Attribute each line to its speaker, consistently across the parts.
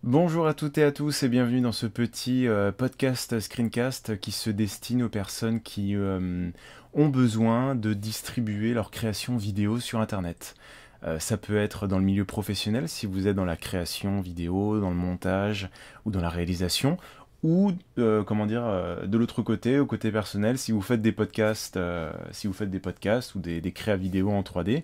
Speaker 1: Bonjour à toutes et à tous et bienvenue dans ce petit podcast screencast qui se destine aux personnes qui ont besoin de distribuer leur création vidéo sur Internet. Ça peut être dans le milieu professionnel si vous êtes dans la création vidéo, dans le montage ou dans la réalisation, ou de l'autre côté, au côté personnel, si vous faites des podcasts, ou des créas vidéo en 3D.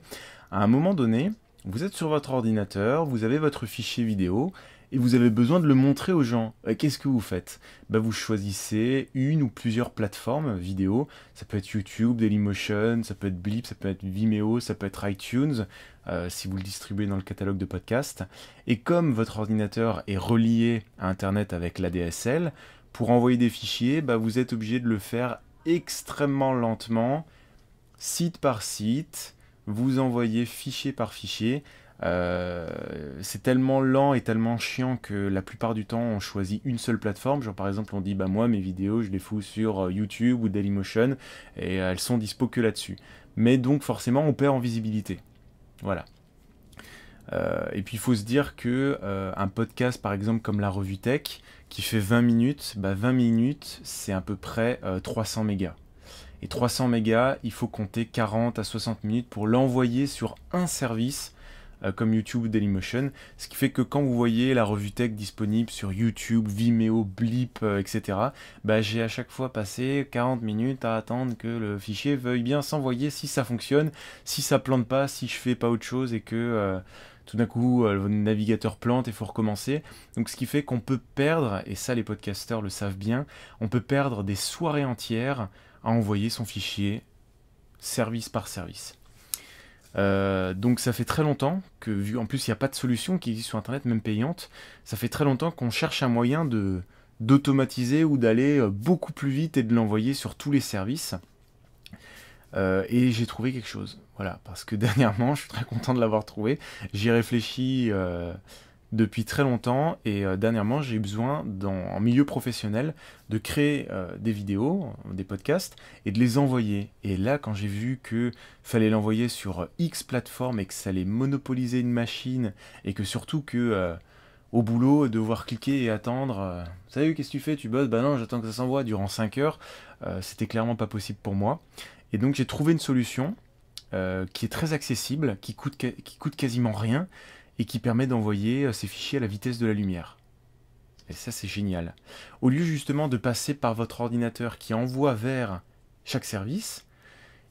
Speaker 1: À un moment donné, vous êtes sur votre ordinateur, vous avez votre fichier vidéo et vous avez besoin de le montrer aux gens. Qu'est-ce que vous faites? Vous choisissez une ou plusieurs plateformes vidéo. Ça peut être YouTube, Dailymotion, ça peut être Blip, ça peut être Vimeo, ça peut être iTunes, si vous le distribuez dans le catalogue de podcast. Et comme votre ordinateur est relié à Internet avec l'ADSL, pour envoyer des fichiers, vous êtes obligé de le faire extrêmement lentement, site par site. Vous envoyez fichier par fichier. C'est tellement lent et tellement chiant que la plupart du temps on choisit une seule plateforme. Genre par exemple on dit moi mes vidéos je les fous sur YouTube ou Dailymotion et elles sont dispo que là-dessus. Mais donc forcément on perd en visibilité. Voilà. Et puis il faut se dire que un podcast par exemple comme la Revue Tech qui fait 20 minutes, 20 minutes c'est à peu près 300 mégas. Et 300 mégas, il faut compter 40 à 60 minutes pour l'envoyer sur un service comme YouTube ou Dailymotion. Ce qui fait que quand vous voyez la revue tech disponible sur YouTube, Vimeo, Blip, etc., j'ai à chaque fois passé 40 minutes à attendre que le fichier veuille bien s'envoyer si ça fonctionne, si ça plante pas, si je fais pas autre chose et que tout d'un coup le navigateur plante et il faut recommencer. Donc ce qui fait qu'on peut perdre, et ça les podcasteurs le savent bien, on peut perdre des soirées entières à envoyer son fichier service par service. Donc ça fait très longtemps que, vu en plus il n'y a pas de solution qui existe sur internet, même payante, ça fait très longtemps qu'on cherche un moyen d'automatiser ou d'aller beaucoup plus vite et de l'envoyer sur tous les services. Et j'ai trouvé quelque chose. Voilà, parce que dernièrement, je suis très content de l'avoir trouvé. J'y réfléchis depuis très longtemps et dernièrement, j'ai eu besoin, en milieu professionnel, de créer des vidéos, des podcasts et de les envoyer. Et là, quand j'ai vu que fallait l'envoyer sur X plateformes et que ça allait monopoliser une machine et que surtout que au boulot, devoir cliquer et attendre. Salut, qu'est-ce que tu fais? Tu bosses? Bah non, j'attends que ça s'envoie durant 5 heures. C'était clairement pas possible pour moi. Et donc j'ai trouvé une solution qui est très accessible, qui coûte quasiment rien et qui permet d'envoyer ces fichiers à la vitesse de la lumière. Et ça c'est génial. Au lieu justement de passer par votre ordinateur qui envoie vers chaque service,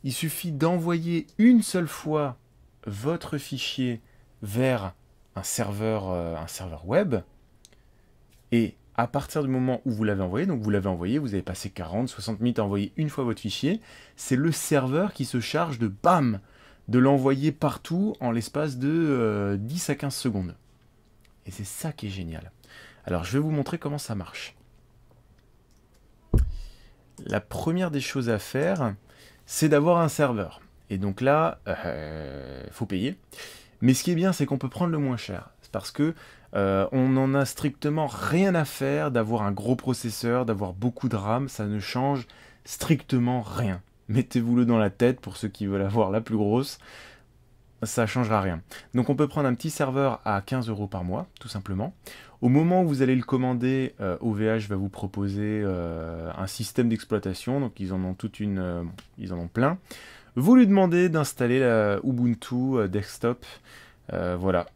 Speaker 1: il suffit d'envoyer une seule fois votre fichier vers un serveur web et à partir du moment où vous l'avez envoyé, donc vous avez passé 40, 60 minutes à envoyer une fois votre fichier, c'est le serveur qui se charge de l'envoyer partout en l'espace de 10 à 15 secondes. Et c'est ça qui est génial. Alors je vais vous montrer comment ça marche. La première des choses à faire, c'est d'avoir un serveur. Et donc là, faut payer. Mais ce qui est bien, c'est qu'on peut prendre le moins cher. C'est parce que on n'en a strictement rien à faire d'avoir un gros processeur, d'avoir beaucoup de RAM, ça ne change strictement rien. Mettez-vous-le dans la tête pour ceux qui veulent avoir la plus grosse, ça ne changera rien. Donc on peut prendre un petit serveur à 15 € par mois, tout simplement. Au moment où vous allez le commander, OVH va vous proposer un système d'exploitation, donc ils en ont ils en ont plein. Vous lui demandez d'installer la Ubuntu Desktop, voilà.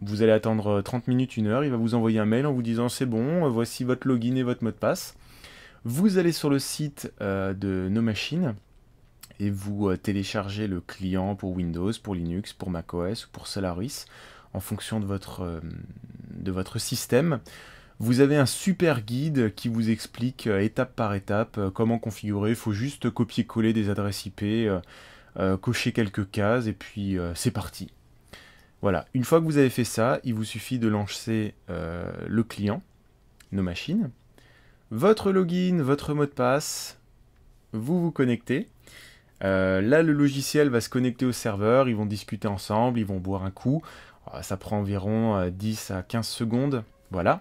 Speaker 1: Vous allez attendre 30 minutes, 1 heure, il va vous envoyer un mail en vous disant c'est bon, voici votre login et votre mot de passe. Vous allez sur le site de nos machines et vous téléchargez le client pour Windows, pour Linux, pour macOS ou pour Solaris en fonction de votre système. Vous avez un super guide qui vous explique étape par étape comment configurer. Il faut juste copier-coller des adresses IP, cocher quelques cases et puis c'est parti. Voilà, une fois que vous avez fait ça, il vous suffit de lancer le client, nos machines, votre login, votre mot de passe, vous vous connectez. Là, le logiciel va se connecter au serveur, ils vont discuter ensemble, ils vont boire un coup. Ça prend environ 10 à 15 secondes. Voilà.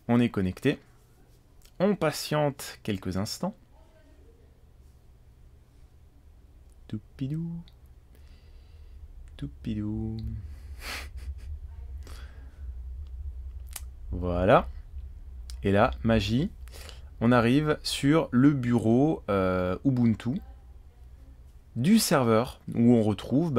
Speaker 1: On est connecté. On patiente quelques instants. Toupidou. Toupidou. Voilà. Et là, magie, on arrive sur le bureau Ubuntu du serveur où on retrouve,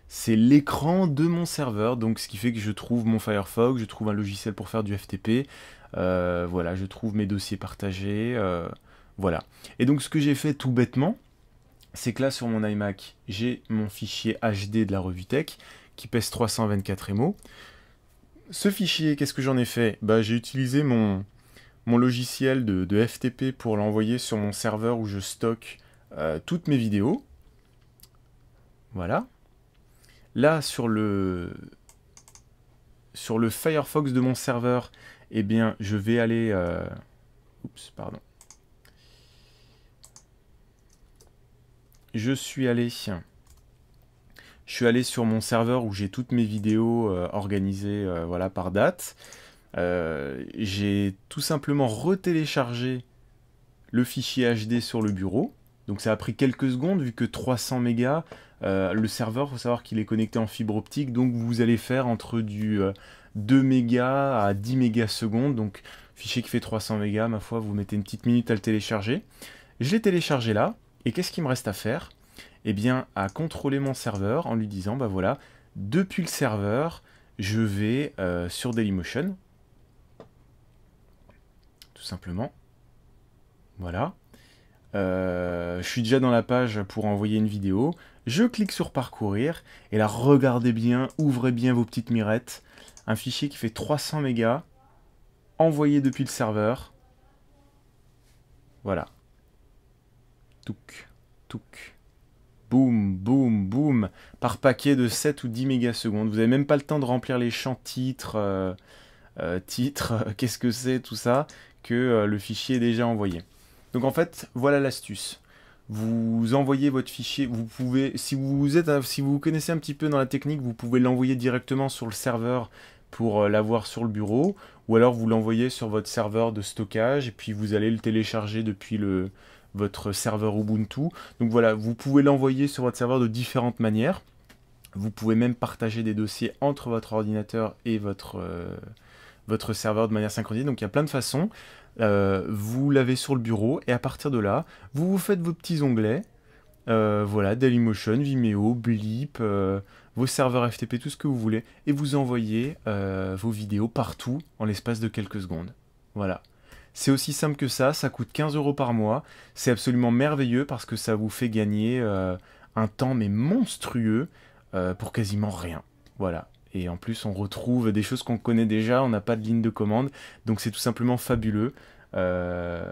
Speaker 1: c'est l'écran de mon serveur, donc ce qui fait que je trouve mon Firefox, je trouve un logiciel pour faire du FTP, voilà, je trouve mes dossiers partagés, voilà. Et donc ce que j'ai fait tout bêtement, c'est que là sur mon iMac, j'ai mon fichier HD de la revue Tech qui pèse 324 MO. Ce fichier, qu'est-ce que j'en ai fait? J'ai utilisé mon logiciel de FTP pour l'envoyer sur mon serveur où je stocke toutes mes vidéos. Voilà. Là, sur le Firefox de mon serveur, eh bien, je vais aller... Oups, pardon. Je suis allé sur mon serveur où j'ai toutes mes vidéos organisées voilà, par date. J'ai tout simplement retéléchargé le fichier HD sur le bureau. Donc ça a pris quelques secondes vu que 300 mégas. Le serveur, il faut savoir qu'il est connecté en fibre optique. Donc vous allez faire entre du 2 mégas à 10 mégas secondes. Donc fichier qui fait 300 mégas, ma foi, vous mettez une petite minute à le télécharger. Je l'ai téléchargé là. Et qu'est-ce qu'il me reste à faire? Eh bien, à contrôler mon serveur en lui disant, voilà, depuis le serveur, je vais sur Dailymotion. Tout simplement. Voilà. Je suis déjà dans la page pour envoyer une vidéo. Je clique sur parcourir. Et là, regardez bien, ouvrez bien vos petites mirettes. Un fichier qui fait 300 mégas, envoyé depuis le serveur. Voilà. Touc, touc. Boum, boum, boum. Par paquet de 7 ou 10 mégasecondes. Vous n'avez même pas le temps de remplir les champs titres, qu'est-ce que c'est, tout ça, que le fichier est déjà envoyé. Donc en fait, voilà l'astuce. Vous envoyez votre fichier, vous pouvez, si vous connaissez un petit peu dans la technique, vous pouvez l'envoyer directement sur le serveur pour l'avoir sur le bureau, ou alors vous l'envoyez sur votre serveur de stockage, et puis vous allez le télécharger depuis votre serveur Ubuntu. Donc voilà, vous pouvez l'envoyer sur votre serveur de différentes manières. Vous pouvez même partager des dossiers entre votre ordinateur et votre serveur de manière synchronisée. Donc il y a plein de façons. Vous l'avez sur le bureau et à partir de là, vous faites vos petits onglets. Voilà, Dailymotion, Vimeo, Blip, vos serveurs FTP, tout ce que vous voulez. Et vous envoyez vos vidéos partout en l'espace de quelques secondes. Voilà. C'est aussi simple que ça coûte 15 € par mois. C'est absolument merveilleux parce que ça vous fait gagner un temps mais monstrueux pour quasiment rien. Voilà. Et en plus, on retrouve des choses qu'on connaît déjà, on n'a pas de ligne de commande, donc c'est tout simplement fabuleux. Enfin,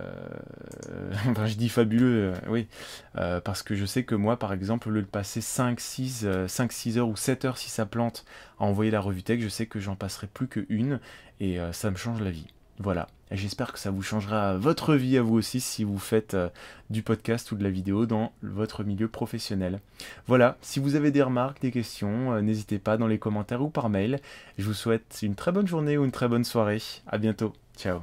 Speaker 1: je dis fabuleux, oui, parce que je sais que moi, par exemple, le passer 5-6 heures ou 7 heures si ça plante à envoyer la revue Tech, je sais que j'en passerai plus qu'une, et ça me change la vie. Voilà. Et j'espère que ça vous changera votre vie à vous aussi si vous faites du podcast ou de la vidéo dans votre milieu professionnel. Voilà, si vous avez des remarques, des questions, n'hésitez pas dans les commentaires ou par mail. Je vous souhaite une très bonne journée ou une très bonne soirée. À bientôt. Ciao.